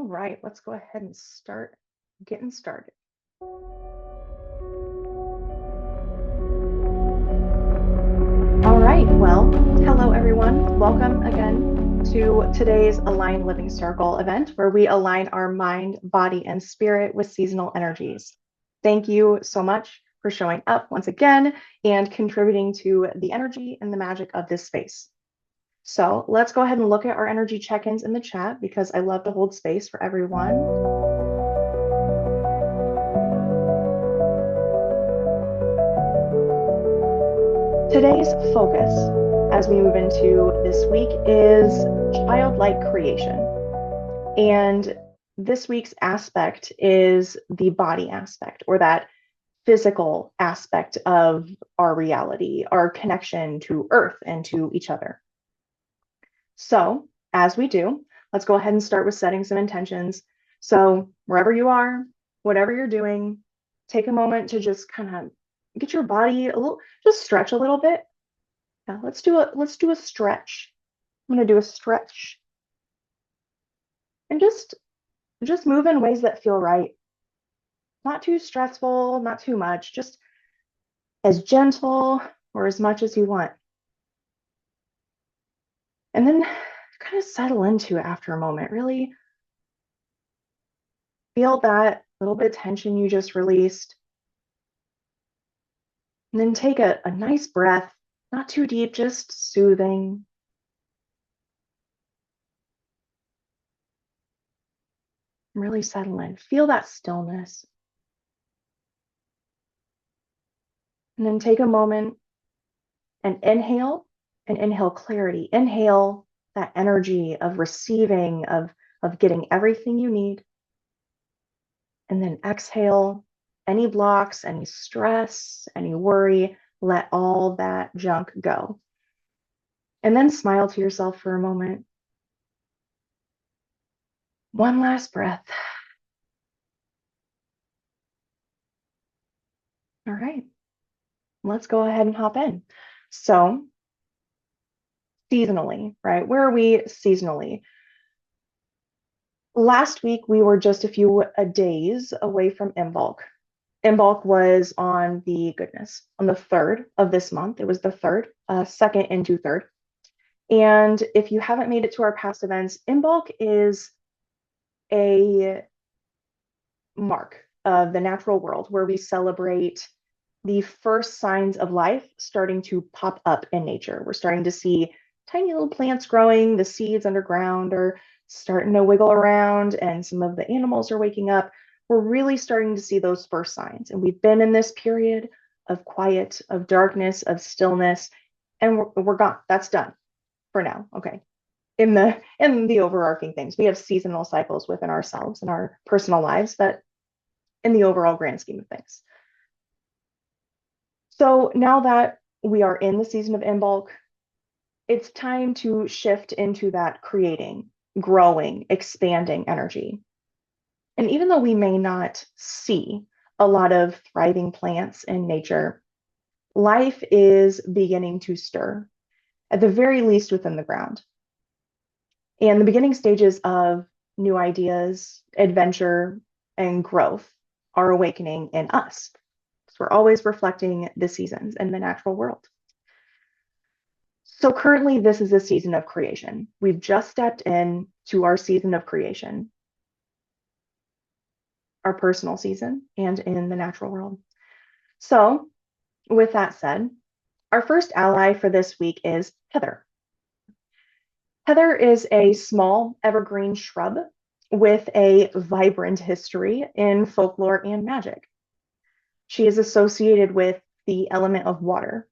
right, let's go ahead and start getting started. All right, well, hello everyone. Welcome again to today's Align Living Circle event where we align our mind, body, and spirit with seasonal energies. Thank you so much for showing up once again and contributing to the energy and the magic of this space. So let's go ahead and look at our energy check-ins in the chat because I love to hold space for everyone. Today's focus as we move into this week is childlike creation. And this week's aspect is the body aspect, or that physical aspect of our reality, our connection to Earth and to each other. So, as we do, let's go ahead and start with setting some intentions. So, wherever you are, whatever you're doing, take a moment to just kind of get your body a little, just stretch a little bit. Yeah, let's do a stretch. I'm going to do a stretch and just move in ways that feel right. Not too stressful, not too much, just as gentle or as much as you want. And then kind of settle into it after a moment. Really feel that little bit of tension you just released. And then take a nice breath, not too deep, just soothing. Really settle in. Feel that stillness. And then take a moment and inhale clarity. Inhale that energy of receiving, of getting everything you need. And then exhale any blocks, any stress, any worry, let all that junk go. And then smile to yourself for a moment. One last breath. All right, let's go ahead and hop in. So, seasonally, right? Where are we seasonally? Last week, we were just a few days away from Imbolc. Imbolc was on on the 3rd of this month. It was the 3rd, 2nd into 3rd. And if you haven't made it to our past events, Imbolc is a mark of the natural world where we celebrate the first signs of life starting to pop up in nature. We're starting to see tiny little plants growing, the seeds underground are starting to wiggle around, and some of the animals are waking up. We're really starting to see those first signs. And we've been in this period of quiet, of darkness, of stillness, and we're gone. That's done for now. Okay. In the overarching things, we have seasonal cycles within ourselves and our personal lives that in the overall grand scheme of things. So now that we are in the season of Imbolc, it's time to shift into that creating, growing, expanding energy. And even though we may not see a lot of thriving plants in nature, life is beginning to stir, at the very least within the ground. And the beginning stages of new ideas, adventure, and growth are awakening in us. So we're always reflecting the seasons in the natural world. So currently, this is a season of creation. We've just stepped in to our season of creation, our personal season, and in the natural world. So with that said, our first ally for this week is Heather. Heather is a small evergreen shrub with a vibrant history in folklore and magic. She is associated with the element of water.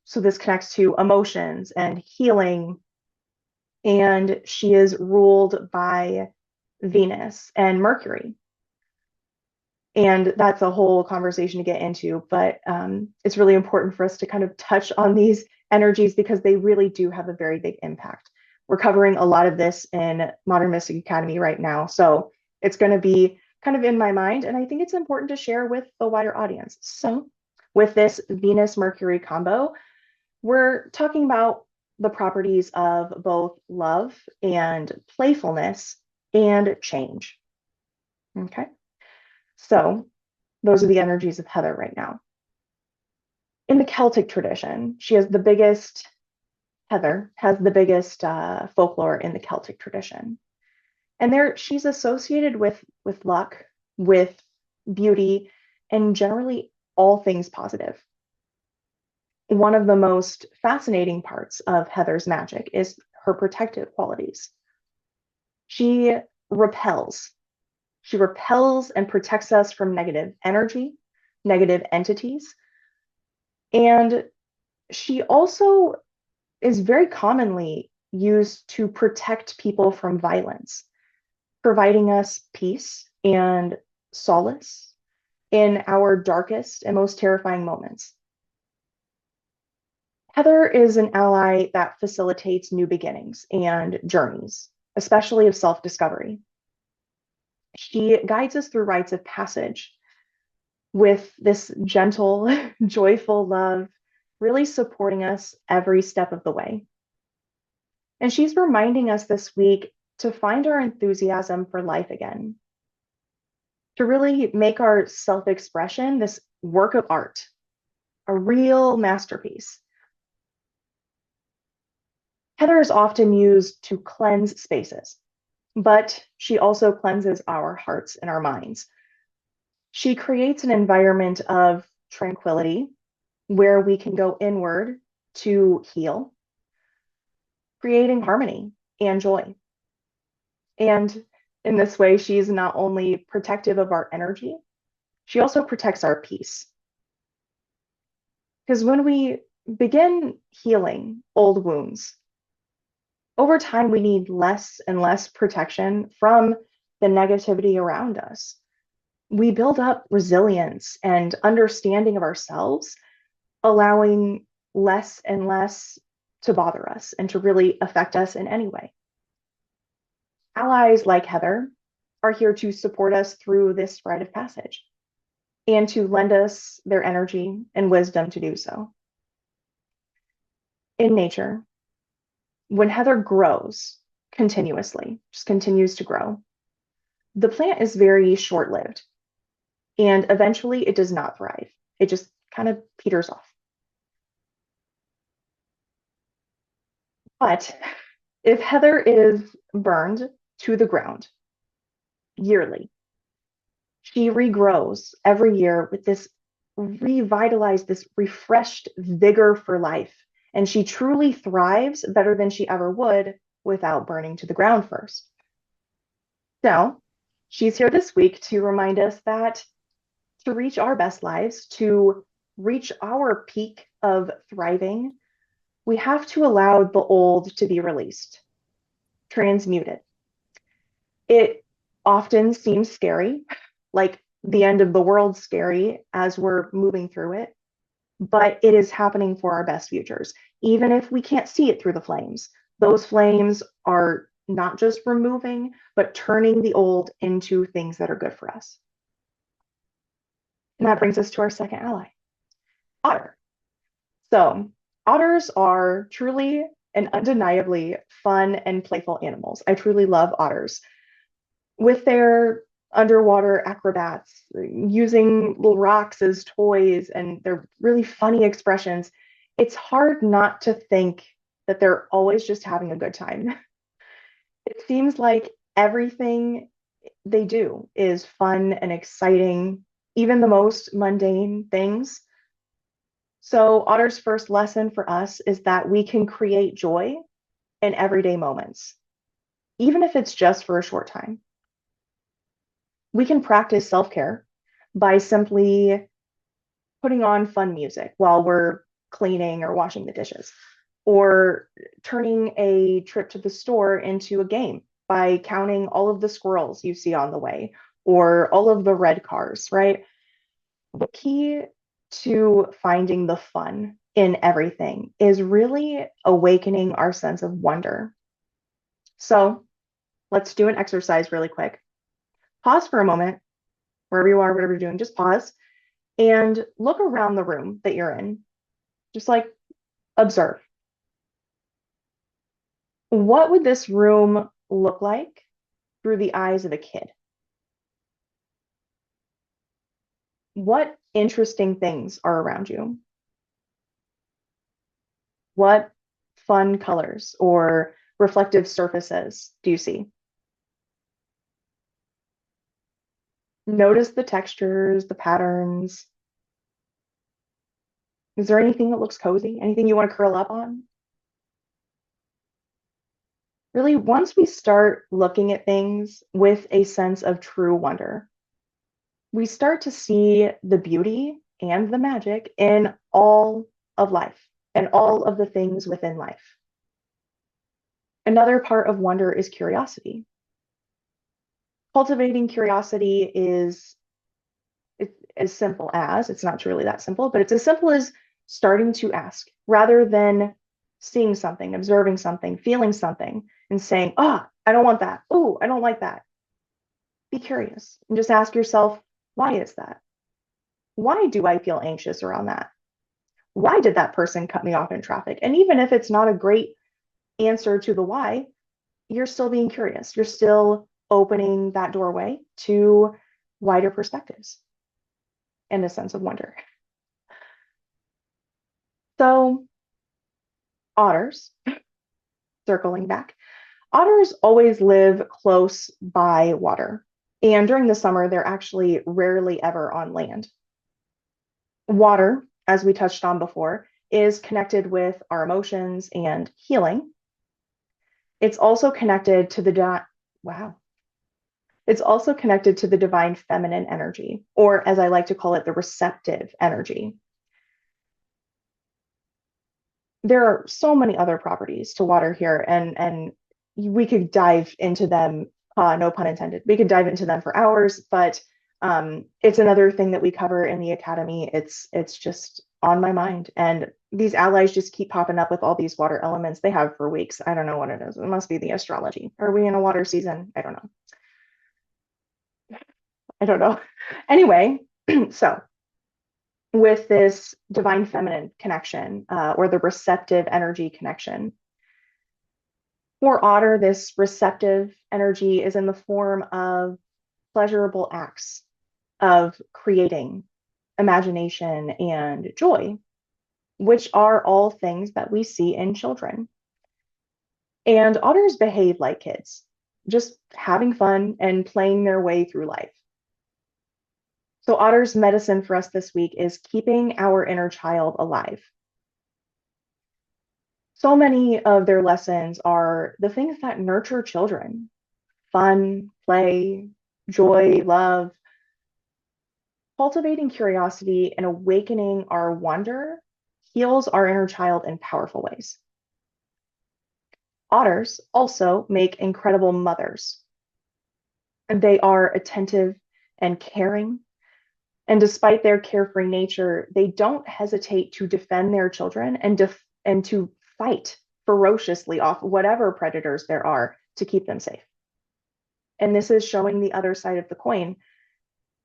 So this connects to emotions and healing. And she is ruled by Venus and Mercury. And that's a whole conversation to get into, but it's really important for us to kind of touch on these energies because they really do have a very big impact. We're covering a lot of this in Modern Mystic Academy right now. So it's going to be kind of in my mind, and I think it's important to share with the wider audience. So with this Venus-Mercury combo, we're talking about the properties of both love and playfulness and change. Okay, so those are the energies of Heather right now. In the Celtic tradition, Heather has the biggest folklore in the Celtic tradition. And there she's associated with luck, with beauty, and generally all things positive. One of the most fascinating parts of Heather's magic is her protective qualities. She repels. She repels and protects us from negative energy, negative entities. And she also is very commonly used to protect people from violence, providing us peace and solace in our darkest and most terrifying moments. Heather is an ally that facilitates new beginnings and journeys, especially of self-discovery. She guides us through rites of passage with this gentle, joyful love, really supporting us every step of the way. And she's reminding us this week to find our enthusiasm for life again, to really make our self-expression this work of art, a real masterpiece. Heather is often used to cleanse spaces, but she also cleanses our hearts and our minds. She creates an environment of tranquility where we can go inward to heal, creating harmony and joy. And in this way, she's not only protective of our energy, she also protects our peace. Because when we begin healing old wounds, over time, we need less and less protection from the negativity around us. We build up resilience and understanding of ourselves, allowing less and less to bother us and to really affect us in any way. Allies like Heather are here to support us through this rite of passage and to lend us their energy and wisdom to do so. In nature, when Heather grows continuously, just continues to grow, the plant is very short-lived and eventually it does not thrive. It just kind of peters off. But if Heather is burned to the ground yearly, she regrows every year with this revitalized, this refreshed vigor for life. And she truly thrives better than she ever would without burning to the ground first. So she's here this week to remind us that to reach our best lives, to reach our peak of thriving, we have to allow the old to be released, transmuted. It often seems scary, like the end of the world scary as we're moving through it, but it is happening for our best futures. Even if we can't see it through the flames, those flames are not just removing, but turning the old into things that are good for us. And that brings us to our second ally, otter. So otters are truly and undeniably fun and playful animals. I truly love otters. With their underwater acrobats, using little rocks as toys and their really funny expressions, it's hard not to think that they're always just having a good time. It seems like everything they do is fun and exciting, even the most mundane things. So, Otter's first lesson for us is that we can create joy in everyday moments, even if it's just for a short time. We can practice self-care by simply putting on fun music while we're cleaning or washing the dishes, or turning a trip to the store into a game by counting all of the squirrels you see on the way or all of the red cars, right? The key to finding the fun in everything is really awakening our sense of wonder. So let's do an exercise really quick. Pause for a moment, wherever you are, whatever you're doing, just pause and look around the room that you're in. Just like observe. What would this room look like through the eyes of a kid. What interesting things are around you? What fun colors or reflective surfaces do you see? Notice the textures, the patterns. Is there anything that looks cozy? Anything you want to curl up on? Really, once we start looking at things with a sense of true wonder, we start to see the beauty and the magic in all of life and all of the things within life. Another part of wonder is curiosity. Cultivating curiosity is as simple as, it's not truly that simple, but it's as simple as starting to ask rather than seeing something, observing something, feeling something, and saying, oh, I don't want that. Oh, I don't like that. Be curious and just ask yourself, why is that? Why do I feel anxious around that? Why did that person cut me off in traffic? And even if it's not a great answer to the why, you're still being curious. You're still opening that doorway to wider perspectives and a sense of wonder. So, otters, circling back, otters always live close by water. And during the summer, they're actually rarely ever on land. Water, as we touched on before, is connected with our emotions and healing. It's also connected to the wow. It's also connected to the divine feminine energy, or as I like to call it, the receptive energy. There are so many other properties to water here, and we could dive into them, no pun intended. We could dive into them for hours, but it's another thing that we cover in the academy. It's just on my mind, and these allies just keep popping up with all these water elements they have for weeks. I don't know what it is. It must be the astrology. Are we in a water season? I don't know. I don't know. Anyway, so with this divine feminine connection, or the receptive energy connection, for Otter, this receptive energy is in the form of pleasurable acts of creating, imagination, and joy, which are all things that we see in children. And otters behave like kids, just having fun and playing their way through life. So, Otter's medicine for us this week is keeping our inner child alive. So many of their lessons are the things that nurture children: fun, play, joy, love. Cultivating curiosity and awakening our wonder heals our inner child in powerful ways. Otters also make incredible mothers, and they are attentive and caring. And despite their carefree nature, they don't hesitate to defend their children and to fight ferociously off whatever predators there are to keep them safe. And this is showing the other side of the coin,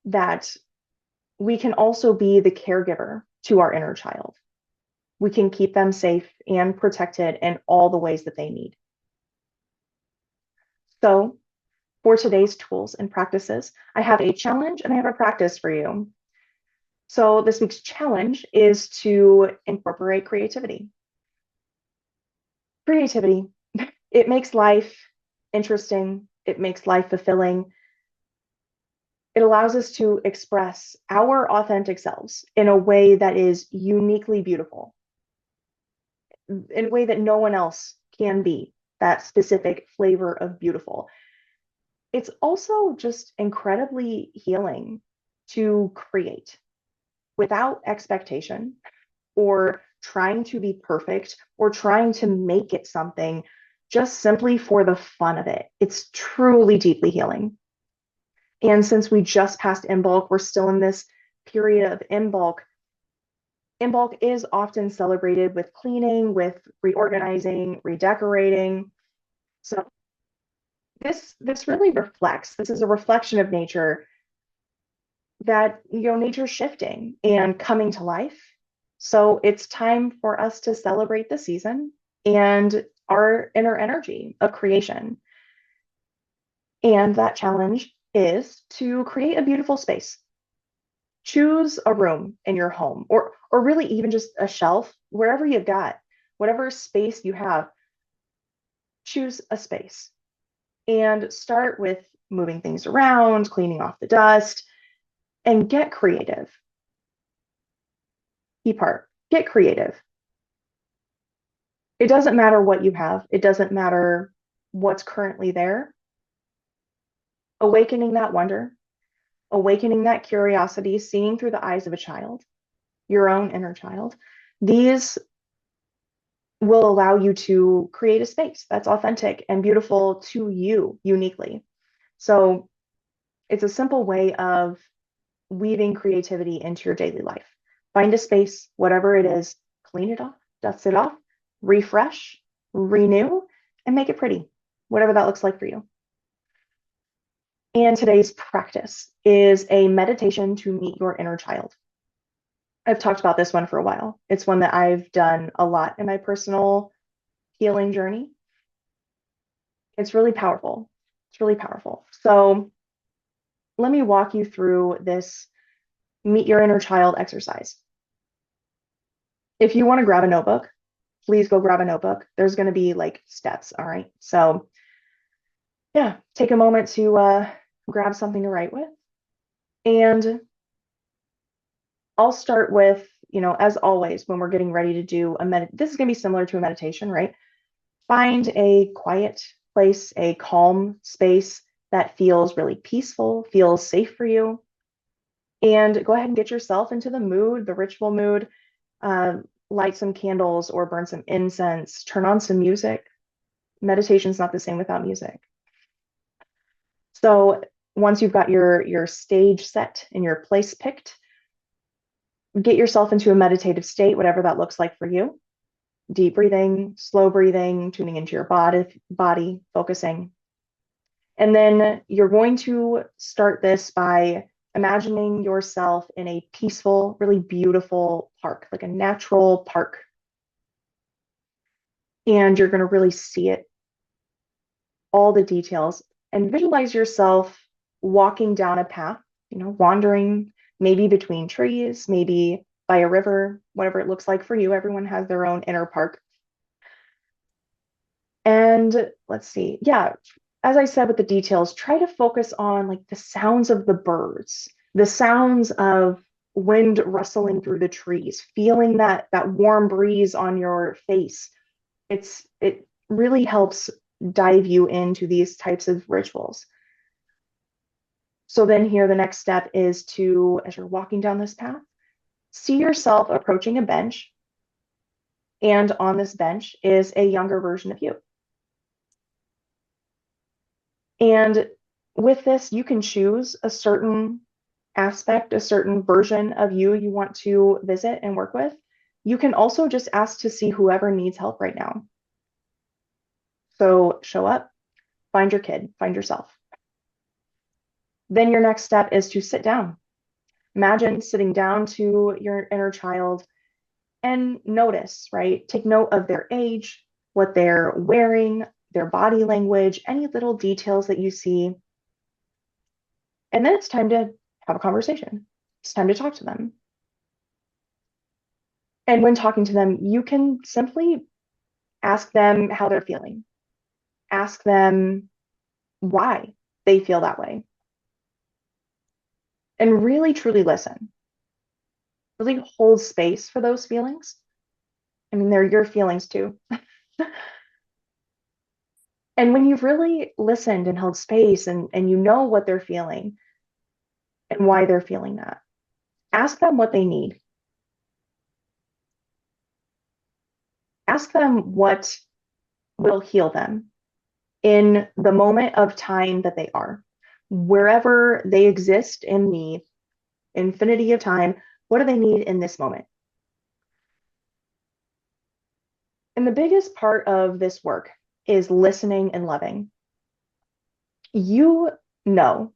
that we can also be the caregiver to our inner child. We can keep them safe and protected in all the ways that they need. So, for today's tools and practices, I have a challenge and I have a practice for you. So, this week's challenge is to incorporate creativity. Creativity, it makes life interesting, it makes life fulfilling. It allows us to express our authentic selves in a way that is uniquely beautiful, in a way that no one else can be that specific flavor of beautiful. It's also just incredibly healing to create without expectation or trying to be perfect or trying to make it something just simply for the fun of it. It's truly deeply healing. And since we just passed Imbolc, we're still in this period of Imbolc. Imbolc is often celebrated with cleaning, with reorganizing, redecorating. So this really reflects, this is a reflection of nature, that nature's shifting and coming to life. So it's time for us to celebrate the season and our inner energy of creation. And that challenge is to create a beautiful space. Choose a room in your home, or really even just a shelf, wherever you've got, whatever space you have, choose a space and start with moving things around, cleaning off the dust, and get creative. Key part, get creative. It doesn't matter what you have, it doesn't matter what's currently there. Awakening that wonder, awakening that curiosity, seeing through the eyes of a child, your own inner child, these will allow you to create a space that's authentic and beautiful to you uniquely. So it's a simple way of weaving creativity into your daily life. Find a space, whatever it is, clean it off, dust it off, refresh, renew, and make it pretty, whatever that looks like for you. And today's practice is a meditation to meet your inner child. I've talked about this one for a while. It's one that I've done a lot in my personal healing journey. It's really powerful. It's really powerful. So let me walk you through this meet your inner child exercise. If you want to grab a notebook, please go grab a notebook. There's going to be like steps. All right. So yeah, take a moment to grab something to write with. And I'll start with, as always, when we're getting ready to do this is going to be similar to a meditation, right? Find a quiet place, a calm space that feels really peaceful, feels safe for you. And go ahead and get yourself into the mood, the ritual mood. Light some candles or burn some incense, turn on some music. Meditation's not the same without music. So once you've got your stage set and your place picked, get yourself into a meditative state, whatever that looks like for you. Deep breathing, slow breathing, tuning into your body, focusing. And then you're going to start this by imagining yourself in a peaceful, really beautiful park, like a natural park. And you're going to really see it, all the details, and visualize yourself walking down a path, wandering maybe between trees, maybe by a river, whatever it looks like for you. Everyone has their own inner park. And let's see. Yeah, as I said with the details, try to focus on like the sounds of the birds, the sounds of wind rustling through the trees, feeling that warm breeze on your face. It really helps dive you into these types of rituals. So then here, the next step is to, as you're walking down this path, see yourself approaching a bench. And on this bench is a younger version of you. And with this, you can choose a certain aspect, a certain version of you want to visit and work with. You can also just ask to see whoever needs help right now. So show up, find your kid, find yourself. Then your next step is to sit down. Imagine sitting down to your inner child and notice, right? Take note of their age, what they're wearing, their body language, any little details that you see. And then it's time to have a conversation. It's time to talk to them. And when talking to them, you can simply ask them how they're feeling. Ask them why they feel that way. And really, truly listen. Really hold space for those feelings. I mean, they're your feelings too. And when you've really listened and held space and you know what they're feeling and why they're feeling that, ask them what they need. Ask them what will heal them in the moment of time that they are. Wherever they exist in the infinity of time, what do they need in this moment? And the biggest part of this work is listening and loving. You know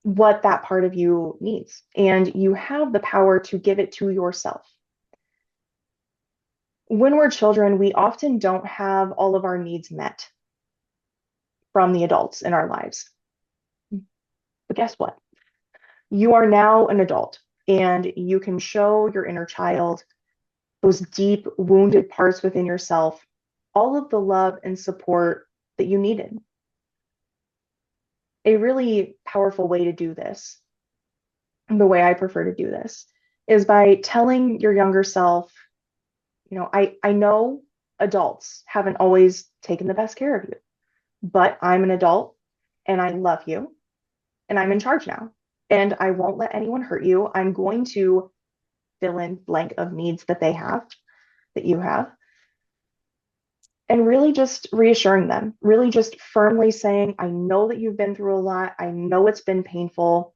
what that part of you needs, and you have the power to give it to yourself. When we're children, we often don't have all of our needs met. from the adults in our lives. But guess what? You are now an adult and you can show your inner child, those deep, wounded parts within yourself, all of the love and support that you needed. A really powerful way to do this, the way I prefer to do this, is by telling your younger self, I know adults haven't always taken the best care of you, but I'm an adult and I love you and I'm in charge now. And I won't let anyone hurt you. I'm going to fill in blank of needs that they have, that you have. And really just reassuring them, really just firmly saying, I know that you've been through a lot. I know it's been painful.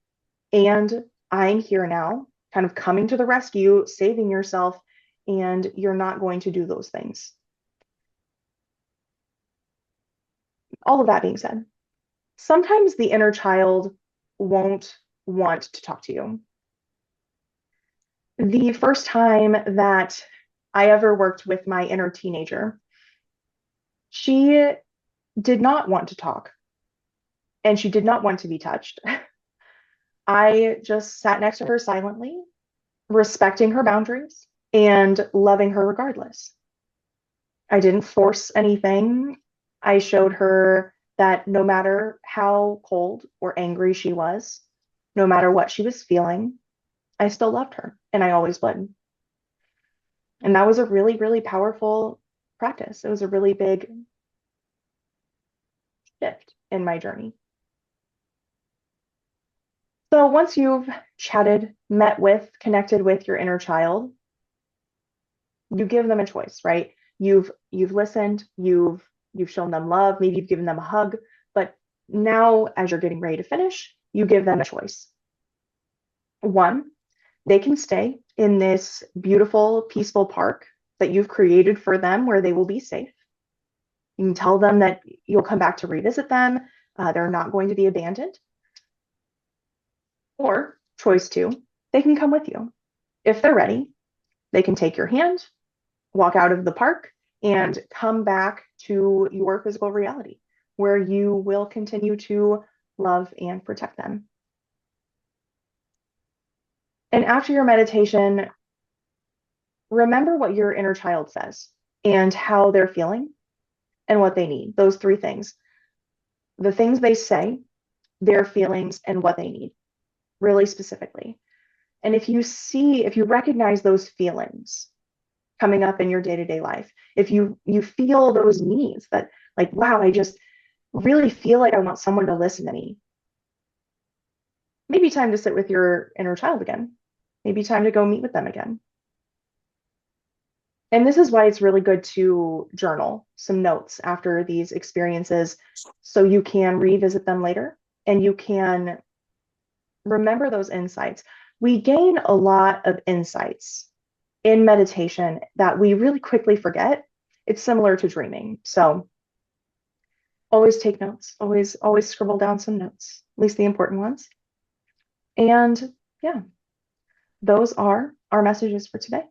And I'm here now, kind of coming to the rescue, saving yourself, and you're not going to do those things. All of that being said, sometimes the inner child won't want to talk to you. The first time that I ever worked with my inner teenager, she did not want to talk and she did not want to be touched. I just sat next to her silently, respecting her boundaries and loving her regardless. I didn't force anything. I showed her that no matter how cold or angry she was, no matter what she was feeling, I still loved her and I always would. And that was a really, really powerful practice. It was a really big shift in my journey. So once you've chatted, met with, connected with your inner child, you give them a choice, right? You've listened, you've shown them love, maybe you've given them a hug, but now as you're getting ready to finish, you give them a choice. One, they can stay in this beautiful, peaceful park that you've created for them where they will be safe. You can tell them that you'll come back to revisit them. They're not going to be abandoned. Or choice two, they can come with you. If they're ready, they can take your hand, walk out of the park, and come back to your physical reality where you will continue to love and protect them. And after your meditation, remember what your inner child says and how they're feeling and what they need. Those three things. The things they say, their feelings, and what they need, really specifically. And if you recognize those feelings coming up in your day-to-day life, if you feel those needs that like, wow, I just really feel like I want someone to listen to me, maybe time to sit with your inner child again. Maybe time to go meet with them again. And this is why it's really good to journal some notes after these experiences so you can revisit them later and you can remember those insights. We gain a lot of insights in meditation that we really quickly forget. It's similar to dreaming. So always take notes, always scribble down some notes, at least the important ones. And yeah, those are our messages for today.